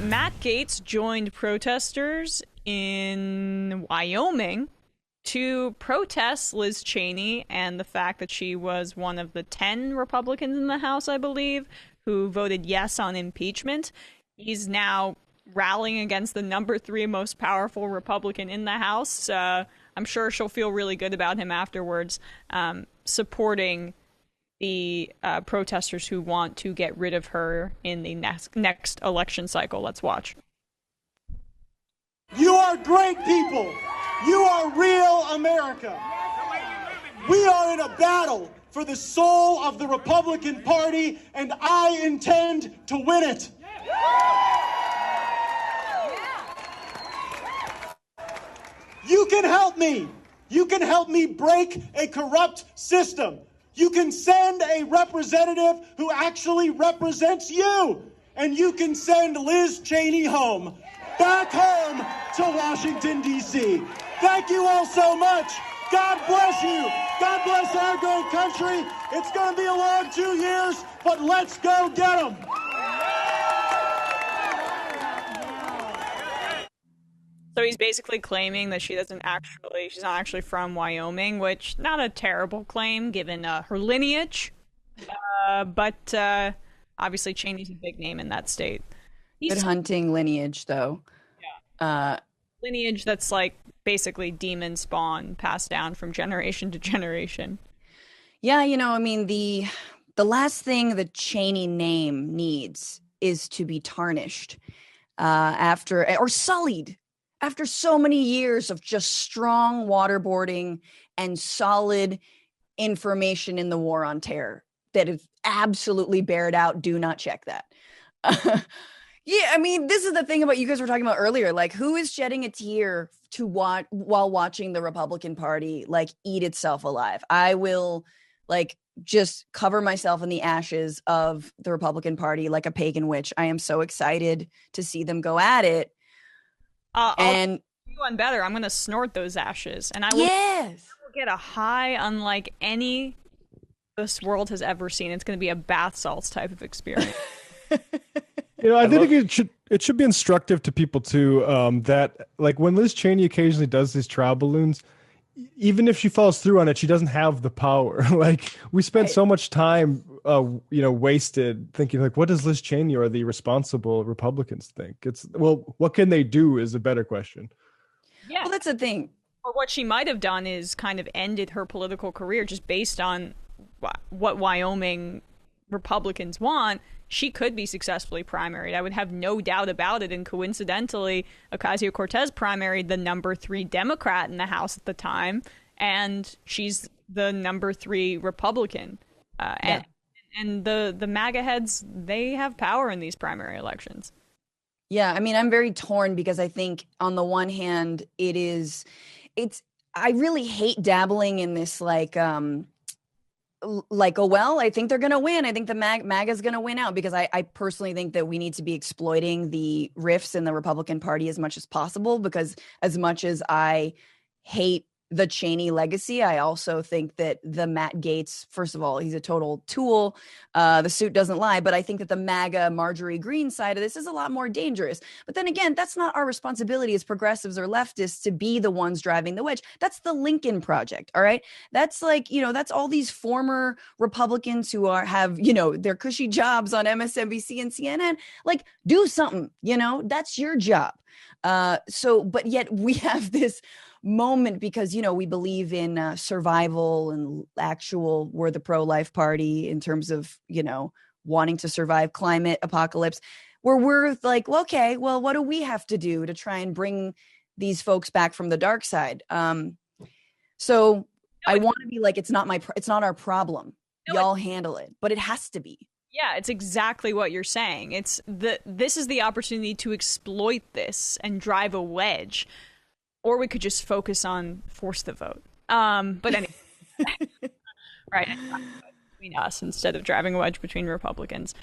Matt Gaetz joined protesters in Wyoming to protest Liz Cheney and the fact that she was one of the 10 Republicans in the House, I believe, who voted yes on impeachment. He's now rallying against the number 3 most powerful Republican in the House. I'm sure she'll feel really good about him afterwards, supporting the protesters who want to get rid of her in the next election cycle. Let's watch. You are great people. You are real America. We are in a battle for the soul of the Republican Party, and I intend to win it. You can help me. You can help me break a corrupt system. You can send a representative who actually represents you. And you can send Liz Cheney home, back home to Washington, D.C. Thank you all so much. God bless you. God bless our great country. It's going to be a long 2 years, but let's go get them. So he's basically claiming that she's not actually from Wyoming, which not a terrible claim given her lineage. But obviously Cheney's a big name in that state. Good hunting lineage, though. Yeah. Lineage that's like basically demon spawn passed down from generation to generation. Yeah, I mean, the last thing the Cheney name needs is to be tarnished or sullied. After so many years of just strong waterboarding and solid information in the war on terror that is absolutely bared out, do not check that. Yeah, I mean, this is the thing about you guys were talking about earlier. Like, who is shedding a tear to watch while watching the Republican Party like eat itself alive? I will just cover myself in the ashes of the Republican Party like a pagan witch. I am so excited to see them go at it. And do one better. I'm going to snort those ashes, and I will get a high unlike any this world has ever seen. It's going to be a bath salts type of experience. I think it should be instructive to people too, that like when Liz Cheney occasionally does these trial balloons, even if she falls through on it, she doesn't have the power. Like we spent so much time, wasted thinking like, what does Liz Cheney or the responsible Republicans think? What can they do is a better question. Yeah. Well, that's the thing. Or what she might have done is kind of ended her political career just based on what Wyoming Republicans want. She could be successfully primaried. I would have no doubt about it. And coincidentally, Ocasio-Cortez primaried the number 3 Democrat in the House at the time, and she's the number 3 Republican. And the MAGA heads, they have power in these primary elections. Yeah, I mean, I'm very torn because I think on the one hand, I really hate dabbling in this I think they're going to win. I think the MAGA's going to win out because I personally think that we need to be exploiting the rifts in the Republican Party as much as possible, because as much as I hate the Cheney legacy, I also think that the Matt Gaetz, first of all, he's a total tool. The suit doesn't lie, but I think that the MAGA Marjorie Greene side of this is a lot more dangerous. But then again, that's not our responsibility as progressives or leftists to be the ones driving the wedge. That's the Lincoln Project. All right. That's that's all these former Republicans who have their cushy jobs on MSNBC and CNN. Like, do something, that's your job. But yet we have this moment because we believe in survival and we're the pro-life party in terms of wanting to survive climate apocalypse, where we're like, well, okay, well, what do we have to do to try and bring these folks back from the dark side? So I want to be like, it's not our problem. Y'all handle it, but it has to be. Yeah, it's exactly what you're saying. This is the opportunity to exploit this and drive a wedge. Or we could just focus on force the vote. But anyway, right, between us instead of driving a wedge between Republicans.